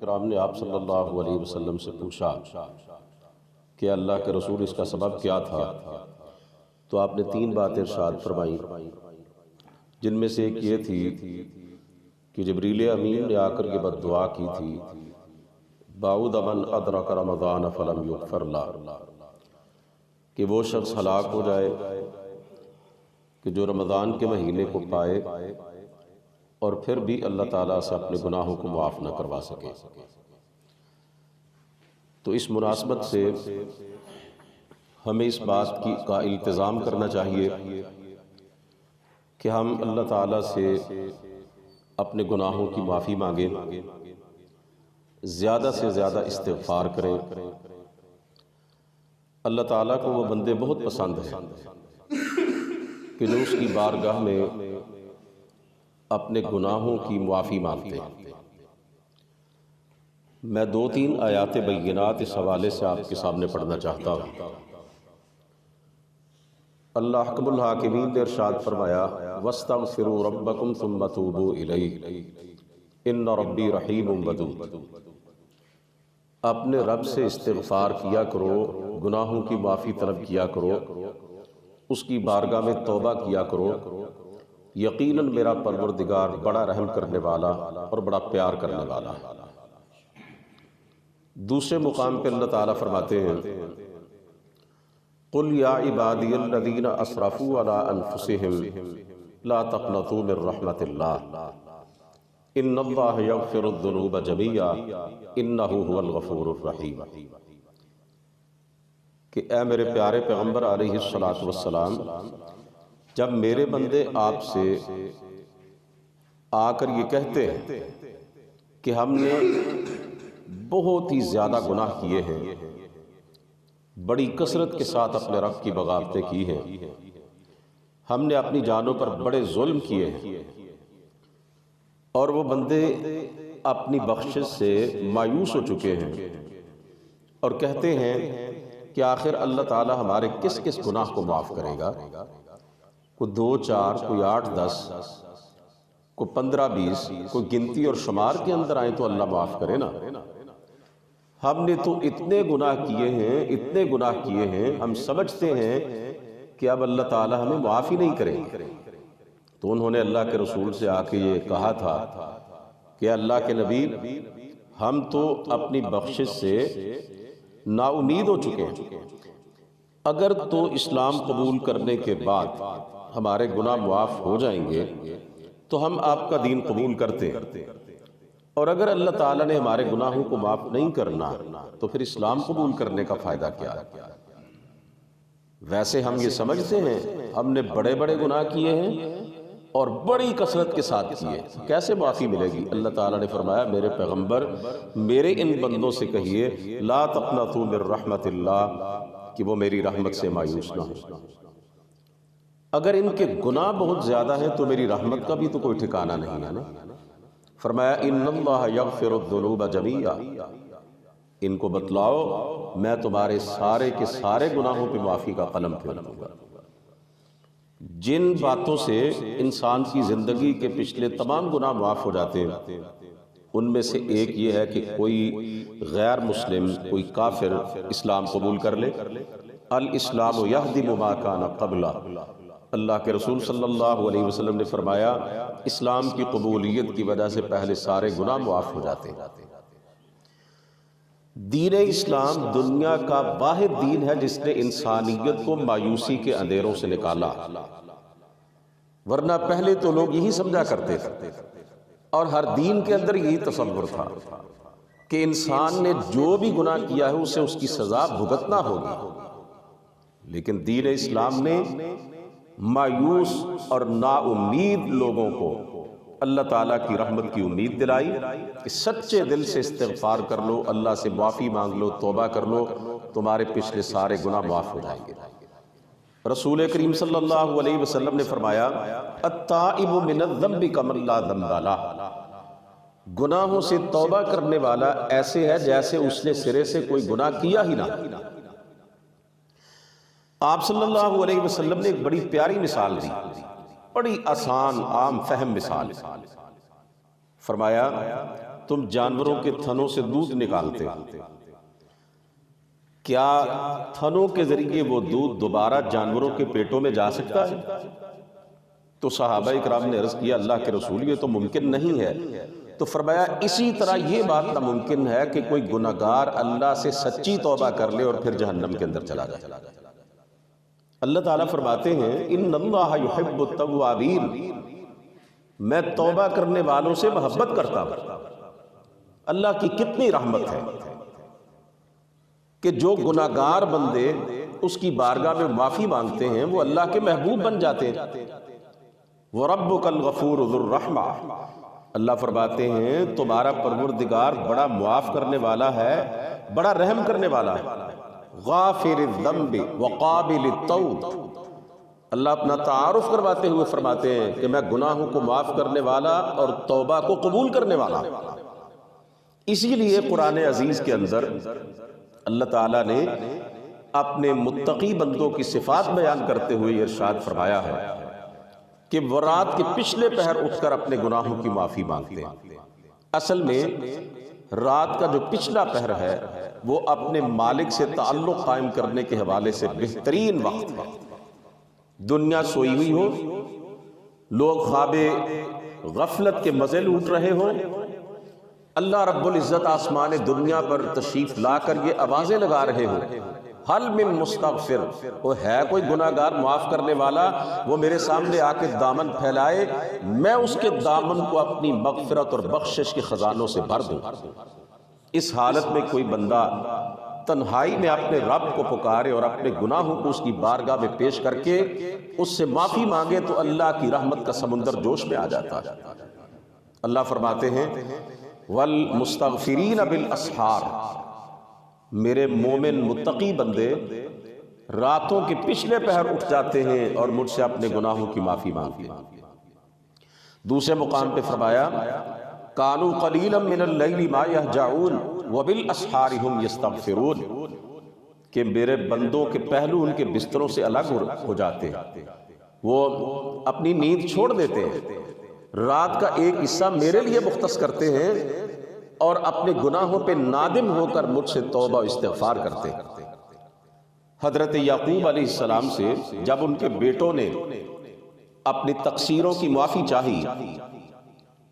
کرام نے آپ صلی اللہ علیہ وسلم سے پوچھا کہ اللہ کے رسول اس کا سبب کیا تھا، تو آپ نے 3 باتیں ارشاد فرمائیں، جن میں سے ایک یہ تھی کہ جبریل امین نے آ کر یہ بد دعا کی تھی، بعود من ادرک رمضان فلم یغفر لہ، کہ وہ شخص ہلاک ہو جائے کہ جو رمضان کے مہینے کو پائے اور پھر بھی اللہ تعالیٰ سے اپنے گناہوں کو معاف نہ کروا سکے۔ تو اس مناسبت سے ہمیں اس بات کا التزام کرنا چاہیے کہ ہم اللہ تعالیٰ سے اپنے گناہوں کی معافی مانگیں، زیادہ سے زیادہ استغفار کریں۔ اللہ تعالیٰ کو وہ بندے بہت پسند ہیں کہ جو اس کی بارگاہ میں اپنے گناہوں کی معافی مانگتے ہیں۔ میں 2-3 آیات بینات اس حوالے سے آپ کے سامنے پڑھنا چاہتا ہوں۔ اللہ حکم الحاکمین نے ارشاد فرمایا وَاسْتَغْفِرُوا رَبَّكُمْ ثُمَّ تُوبُوا إِلَيْهِ إِنَّ رَبِّي رَحِيمٌ وَدُودٌ۔ اپنے رب سے استغفار کیا کرو، گناہوں کی معافی طلب کیا کرو، اس کی بارگاہ میں توبہ کیا کرو، یقیناً میرا پروردگار بڑا رحم کرنے والا اور بڑا پیار کرنے والا ہے۔ دوسرے مقام پہ اللہ تعالیٰ فرماتے ہیں قُلْ يَا عِبَادِيَ الَّذِينَ أَسْرَفُوا عَلَىٰ أَنفُسِهِمْ لَا تَقْنَطُوا مِن رَحْمَةِ اللَّهِ إِنَّ اللَّهَ يَغْفِرُ الذُّنُوبَ جَمِيعًا إِنَّهُ هُوَ الْغَفُورُ الرَّحِيمُ، کہ اے میرے پیارے پیغمبر علیہ السلام، جب میرے بندے آپ سے آ کر یہ کہتے ہیں کہ ہم نے بہت ہی زیادہ گناہ کیے ہیں، بڑی کثرت کے ساتھ اپنے رب کی بغاوتیں کی ہیں، ہم نے اپنی جانوں پر بڑے ظلم کیے ہیں، اور وہ بندے اپنی بخشش سے مایوس ہو چکے ہیں اور کہتے ہیں کہ آخر اللہ تعالیٰ ہمارے کس کس گناہ کو معاف کرے گا؟ کوئی 2 4 کوئی 8 10 کوئی 15 20 کوئی گنتی اور شمار کے اندر آئیں تو اللہ معاف کرے نا۔ ہم نے تو اتنے گناہ کیے ہیں، اتنے گناہ کیے ہیں، ہم سمجھتے ہیں کہ اب اللہ تعالیٰ ہمیں معاف ہی نہیں کرے گا۔ تو انہوں نے اللہ کے رسول سے آ کے یہ کہا تھا کہ اللہ کے نبی، ہم تو اپنی بخشش سے نا امید ہو چکے ہیں، اگر تو اسلام قبول کرنے کے بعد ہمارے گناہ معاف ہو جائیں گے تو ہم آپ کا دین قبول کرتے ہیں، اور اگر اللہ تعالیٰ نے ہمارے گناہوں کو معاف نہیں کرنا تو پھر اسلام قبول کرنے کا فائدہ کیا ہے؟ ویسے ہم یہ سمجھتے ہیں ہم نے بڑے بڑے گناہ کیے ہیں اور بڑی کثرت کے ساتھ کیے، کیسے معافی ملے گی؟ اللہ تعالیٰ نے فرمایا میرے پیغمبر میرے ان بندوں سے کہیے لا تقنطوا من رحمت اللہ، کہ وہ میری رحمت سے مایوس نہ ہو۔ اگر ان کے گناہ بہت زیادہ ہیں تو میری رحمت کا بھی تو کوئی ٹھکانہ نہیں ہے نا۔ فرمایا ان اللہ یغفر الذنوب جميعا، ان کو بتلاؤ میں تمہارے سارے کے سارے گناہوں پہ معافی کا قلم پھیر دوں گا۔ جن باتوں سے انسان کی زندگی کے پچھلے تمام گناہ معاف ہو جاتے ہیں ان میں سے ایک یہ ہے کہ کوئی غیر مسلم، کوئی کافر اسلام قبول کر لے۔ الاسلام یہدم ما کان قبلہ، اللہ کے رسول صلی اللہ علیہ وسلم نے فرمایا اسلام کی قبولیت کی وجہ سے پہلے سارے گناہ معاف ہو جاتے ہیں۔ دین اسلام دنیا کا واحد دین ہے جس نے انسانیت کو مایوسی کے اندھیروں سے نکالا، ورنہ پہلے تو لوگ یہی سمجھا کرتے تھے اور ہر دین کے اندر یہی تصور تھا کہ انسان نے جو بھی گناہ کیا ہے اسے اس کی سزا بھگتنا ہوگی، لیکن دین اسلام نے مایوس اور نا امید لوگوں کو اللہ تعالیٰ کی رحمت کی امید دلائی کہ سچے دل سے استغفار کر لو، اللہ سے معافی مانگ لو، توبہ کر لو، تمہارے پچھلے سارے گناہ معاف ہو جائیں گے۔ رسول کریم صلی اللہ علیہ وسلم نے فرمایا التائب من الذنب کمن لا ذنب لہ، گناہوں سے توبہ کرنے والا ایسے ہے جیسے اس نے سرے سے کوئی گناہ کیا ہی نہ۔ آپ صلی اللہ علیہ وسلم نے ایک بڑی پیاری مثال دی، بڑی آسان عام فہم مثال۔ فرمایا تم جانوروں کے تھنوں سے دودھ نکالتے ہو، کیا تھنوں کے ذریعے وہ دودھ دوبارہ جانوروں کے پیٹوں میں جا سکتا ہے؟ تو صحابہ اکرام نے عرض کیا اللہ کے رسول یہ تو ممکن نہیں ہے۔ تو فرمایا اسی طرح یہ بات ناممکن ہے کہ کوئی گناہگار اللہ سے سچی توبہ کر لے اور پھر جہنم کے اندر چلا جائے۔ اللہ تعالیٰ فرماتے ہیں ان اللہ یحب التوابین، میں توبہ کرنے والوں سے محبت کرتا ہوں۔ اللہ کی کتنی رحمت ہے کہ جو گناہگار بندے اس کی بارگاہ میں معافی مانگتے ہیں وہ اللہ کے محبوب بن جاتے ہیں۔ وَرَبُّكَ الْغَفُورُ ذُو الرَّحْمَةِ، اللہ فرماتے ہیں تمہارا پروردگار بڑا معاف کرنے والا ہے، بڑا رحم کرنے والا ہے۔ غافر الذنب وقابل التوب، اللہ اپنا تعارف کرواتے ہوئے فرماتے ہیں کہ میں گناہوں کو معاف کرنے والا اور توبہ کو قبول کرنے والا۔ اسی لیے قرآن عزیز کے اندر اللہ تعالیٰ نے اپنے متقی بندوں کی صفات بیان کرتے ہوئے ارشاد فرمایا ہے کہ وہ رات کے پچھلے پہر اٹھ کر اپنے گناہوں کی معافی مانگتے ہیں۔ اصل میں رات کا جو پچھلا پہر ہے وہ اپنے مالک سے تعلق قائم کرنے کے حوالے سے بہترین وقت ہے۔ دنیا سوئی ہوئی ہو، لوگ خواب غفلت کے مزے لوٹ رہے ہوں، اللہ رب العزت آسمان دنیا پر تشریف لا کر یہ آوازیں لگا رہے ہوں حل من مستغفر، وہ ہے کوئی گناہگار معاف کرنے والا، وہ میرے سامنے آ کے دامن پھیلائے، میں اس کے دامن کو اپنی مغفرت اور بخشش کے خزانوں سے بھر دوں۔ اس حالت میں کوئی بندہ تنہائی میں اپنے رب کو پکارے اور اپنے گناہوں کو اس کی بارگاہ میں پیش کر کے اس سے معافی مانگے تو اللہ کی رحمت کا سمندر جوش میں آ جاتا ہے۔ اللہ فرماتے ہیں والمستغفرین بالاسحار، میرے مومن متقی بندے راتوں کے پچھلے پہر اٹھ جاتے ہیں اور مجھ سے اپنے گناہوں کی معافی مانگتے ہیں۔ دوسرے مقام پہ فرمایا کانوا قلیلا من اللیل ما یہجعون وبالاسحار ہم یستغفرون، کہ میرے بندوں کے پہلو ان کے بستروں سے الگ ہو جاتے ہیں، وہ اپنی نیند چھوڑ دیتے ہیں، رات کا ایک حصہ میرے لیے مختص کرتے ہیں اور اپنے گناہوں پہ نادم ہو کر مجھ سے توبہ و استغفار کرتے ہیں۔ حضرت یعقوب علیہ السلام سے جب ان کے بیٹوں نے اپنی تقصیروں کی معافی چاہی،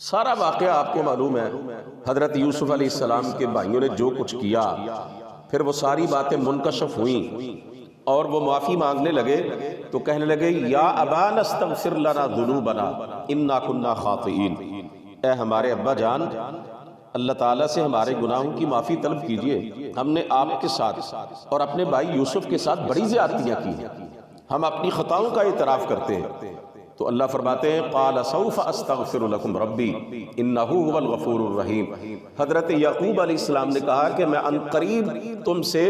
سارا واقعہ آپ کو معلوم ہے، حضرت یوسف علیہ السلام کے بھائیوں نے جو کچھ کیا، پھر وہ ساری باتیں منکشف ہوئیں اور وہ معافی مانگنے لگے تو کہنے لگے یا ابانا استغفر لنا ذنوبنا انا کنا خاطئین، اے ہمارے ابا جان اللہ تعالیٰ سے ہمارے گناہوں کی معافی طلب کیجئے، ہم نے آپ کے ساتھ اور اپنے بھائی یوسف کے ساتھ بڑی زیادتیاں کی ہیں، ہم اپنی خطاؤں کا اعتراف کرتے ہیں۔ تو اللہ فرماتے ہیں قال سوف استغفر لکم ربی انہ هو الغفور الرحیم، حضرت یعقوب علیہ السلام نے کہا کہ میں عنقریب تم سے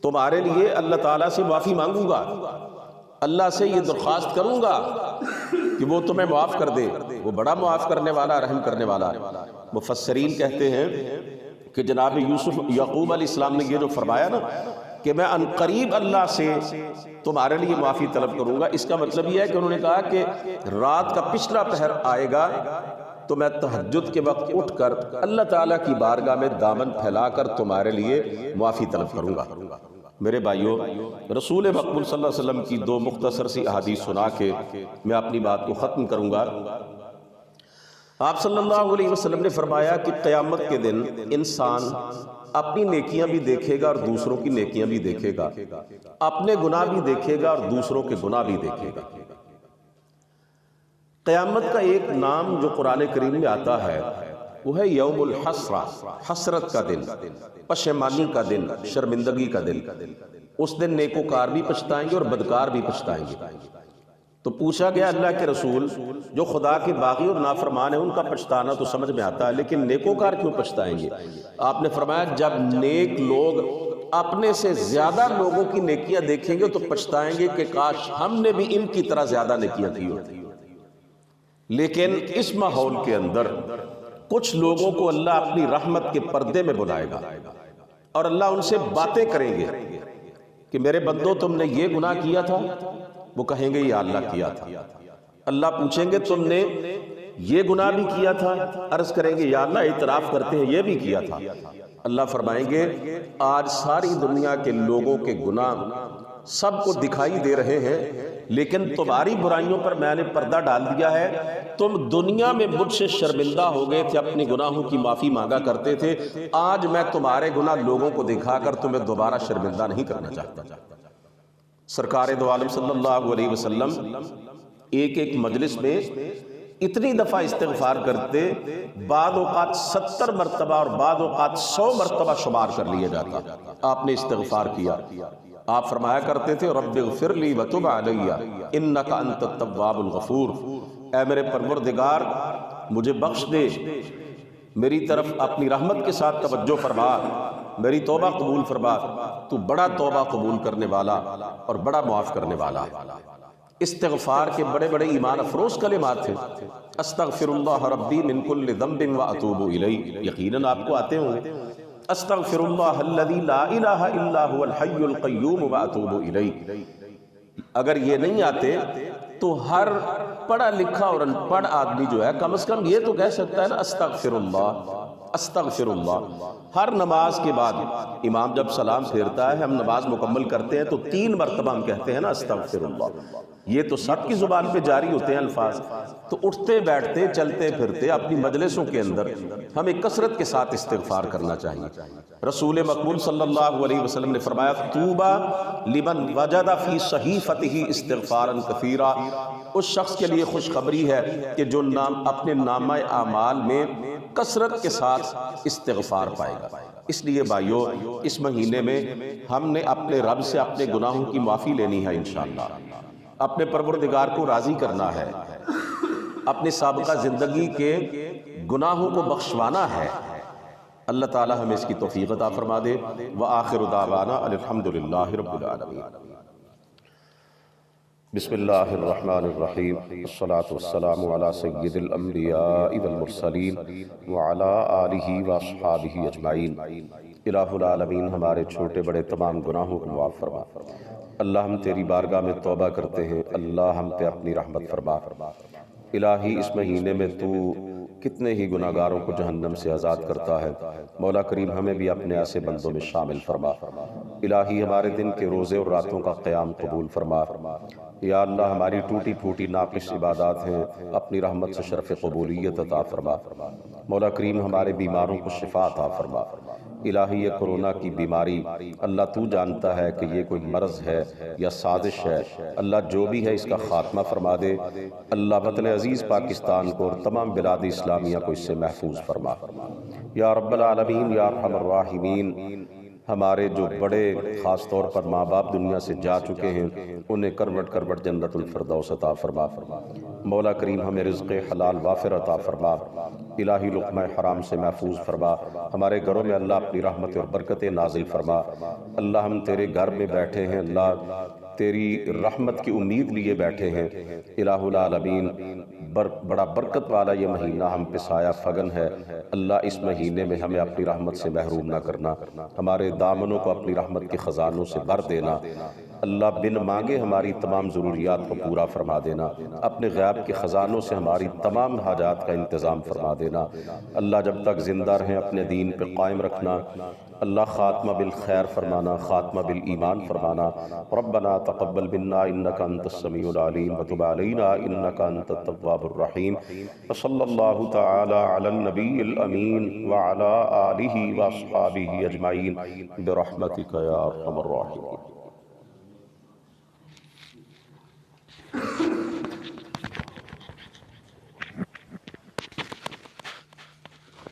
تمہارے لیے اللہ تعالیٰ سے معافی مانگوں گا، اللہ سے یہ درخواست کروں گا کہ وہ تمہیں معاف کر دے، وہ بڑا معاف کرنے والا رحم کرنے والا۔ مفسرین کہتے ہیں کہ جناب یعقوب علیہ السلام نے یہ جو فرمایا نا کہ میں عنقریب اللہ سے تمہارے لیے معافی طلب کروں گا، اس کا مطلب یہ ہے کہ انہوں نے کہا کہ رات کا پچھلا پہر آئے گا تو میں تہجد کے وقت اٹھ کر اللہ تعالیٰ کی بارگاہ میں دامن پھیلا کر تمہارے لیے معافی طلب کروں گا۔ میرے بھائیوں، رسول مقبول صلی اللہ علیہ وسلم کی دو مختصر سی احادیث سنا کے میں اپنی بات کو ختم کروں گا۔ آپ صلی اللہ علیہ وسلم نے فرمایا کہ قیامت کے دن انسان اپنی نیکیاں بھی دیکھے گا اور دوسروں کی نیکیاں بھی دیکھے گا، اپنے گناہ بھی دیکھے گا اور دوسروں کے گناہ بھی دیکھے گا۔ قیامت کا ایک نام جو قرآن کریم میں آتا ہے وہ ہے یوم الحسرہ، حسرت کا دن، پشیمانی کا دن، شرمندگی کا دن۔ اس دن نیکوکار بھی پچھتائیں گے اور بدکار بھی پچھتائیں گے۔ تو پوچھا گیا اللہ کے رسول جو خدا کے باغی اور نافرمان ہیں ان کا پچھتانا تو سمجھ میں آتا ہے لیکن نیکوکار کیوں پچھتائیں گے؟ آپ نے فرمایا جب نیک لوگ اپنے سے زیادہ لوگوں کی نیکیاں دیکھیں گے تو پچھتائیں گے کہ کاش ہم نے بھی ان کی طرح زیادہ نیکیاں کی ہوتی۔ لیکن اس ماحول کے اندر کچھ لوگوں کو اللہ اپنی رحمت کے پردے میں بلائے گا اور اللہ ان سے باتیں کریں گے کہ میرے بندو تم نے یہ گناہ کیا تھا، وہ کہیں گے یا اللہ کیا تھا۔ اللہ پوچھیں گے تم نے یہ گناہ بھی کیا تھا؟ عرض کریں گے یا اللہ اعتراف کرتے ہیں یہ بھی کیا تھا۔ اللہ فرمائیں گے آج ساری دنیا کے لوگوں کے گناہ سب کو دکھائی دے رہے ہیں، لیکن تمہاری برائیوں پر میں نے پردہ ڈال دیا ہے۔ تم دنیا میں مجھ سے شرمندہ ہو گئے تھے، اپنی گناہوں کی معافی مانگا کرتے تھے، آج میں تمہارے گناہ لوگوں کو دکھا کر تمہیں دوبارہ شرمندہ نہیں کرنا چاہتا۔ سرکار دو عالم صلی اللہ علیہ وسلم ایک مجلس میں اتنی دفعہ استغفار کرتے، بعض اوقات 70 مرتبہ اور بعض اوقات 100 مرتبہ شمار کر لیا جاتا۔ آپ نے استغفار کیا، آپ فرمایا کرتے تھے رب اغفر لی وتب علی انک انت التواب الغفور، اے میرے پروردگار مجھے بخش دے، میری طرف اپنی رحمت کے ساتھ توجہ فرما، میری توبہ قبول فرما، تو بڑا توبہ قبول کرنے والا اور بڑا معاف کرنے والا ہے۔ استغفار کے بڑے بڑے ایمان افروز کلمات تھے۔ استغفر اللہ ربی من کل ذنب واتوب الیہ، یقیناً آپ کو آتے ہوں گے۔ استغفر اللہ الذی لا الہ الا هو الحی القیوم واتوب الیہ۔ اگر یہ نہیں آتے تو ہر پڑھا لکھا اور ان پڑھ آدمی جو ہے کم از کم یہ تو کہہ سکتا ہے نا استغفر اللہ، استغفر اللہ۔ ہر نماز کے بعد امام جب سلام پھیرتا ہے، ہم نماز مکمل کرتے ہیں تو 3 مرتبہ ہم کہتے ہیں نا استغفر اللہ۔ یہ تو سب کی زبان پہ جاری ہوتے ہیں الفاظ، تو اٹھتے بیٹھتے چلتے پھرتے اپنی مجلسوں کے اندر ہمیں کثرت کے ساتھ استغفار کرنا چاہیے۔ رسول مقبول صلی اللہ علیہ وسلم نے فرمایا طوبیٰ لمن وجد فی صحیفته استغفارا کثیرا، اس شخص کے لیے خوشخبری ہے کہ جو اپنے نامہ اعمال میں کثرت کے ساتھ استغفار پائے گا۔ اس لیے بھائیو اس مہینے میں ہم نے اپنے رب سے اپنے گناہوں کی معافی لینی ہے انشاءاللہ، اپنے پروردگار کو راضی کرنا ہے، اپنی سابقہ زندگی کے گناہوں کو بخشوانا ہے۔ اللہ تعالی ہمیں اس کی توفیق عطا فرما دے۔ وآخر دعوانا الحمدللہ رب العالمین۔ بسم اللہ الرحمن الرحیم، والصلاة والسلام علی سید الانبیاء والمرسلین وعلی آلہ واصحابہ اجمعین۔ الہ العالمین ہمارے چھوٹے بڑے تمام گناہوں کو معاف فرما۔ اللہ ہم تیری بارگاہ میں توبہ کرتے ہیں، اللہ ہم پہ اپنی رحمت فرما۔ الہی اس مہینے میں تو کتنے ہی گناہگاروں کو جہنم سے آزاد کرتا ہے، مولا کریم ہمیں بھی اپنے ایسے بندوں میں شامل فرما۔ الہی ہمارے دن کے روزے اور راتوں کا قیام قبول فرما۔ یا اللہ ہماری ٹوٹی پھوٹی ناقص عبادات ہیں، اپنی رحمت سے شرف قبولیت عطا فرما۔ مولا کریم ہمارے بیماروں کو شفا عطا فرما۔ الہی یہ کرونا کی بیماری اللہ تو جانتا ہے کہ یہ کوئی مرض ہے یا سازش ہے، اللہ جو بھی ہے اس کا خاتمہ فرما دے۔ اللہ وطن عزیز پاکستان کو اور تمام بلاد اسلامیہ کو اس سے محفوظ فرما۔ یا رب العالمین یا ارحم الراحمین، ہمارے جو بڑے خاص طور پر ماں باپ دنیا سے جا چکے ہیں انہیں کروٹ کروٹ جنت الفردوس عطا فرما۔ مولا کریم ہمیں رزق حلال وافر عطا فرما، الہی لقمہ حرام سے محفوظ فرما، ہمارے گھروں میں اللہ اپنی رحمت اور برکتیں نازل فرما۔ اللہ ہم تیرے گھر میں بیٹھے ہیں، اللہ تیری رحمت کی امید لیے بیٹھے ہیں۔ الہ العالمین بڑا برکت والا یہ مہینہ ہم پہ سایہ فگن ہے، اللہ اس مہینے میں ہمیں اپنی رحمت سے محروم نہ کرنا، ہمارے دامنوں کو اپنی رحمت کے خزانوں سے بھر دینا۔ اللہ بن مانگے ہماری تمام ضروریات کو پورا فرما دینا، اپنے غیب کے خزانوں سے ہماری تمام حاجات کا انتظام فرما دینا۔ اللہ جب تک زندہ رہیں اپنے دین پہ قائم رکھنا، اللہ خاتمہ بالخیر فرمانا، خاتمہ بالایمان فرمانا۔ ربنا تقبل منا انک انت السمیع العلیم وتب علینا انک انت التواب الرحیم۔ وصلی اللہ تعالی علی النبی الامین وعلی آلہ واصحابہ اجمعین برحمتک یا ارحم الراحمین۔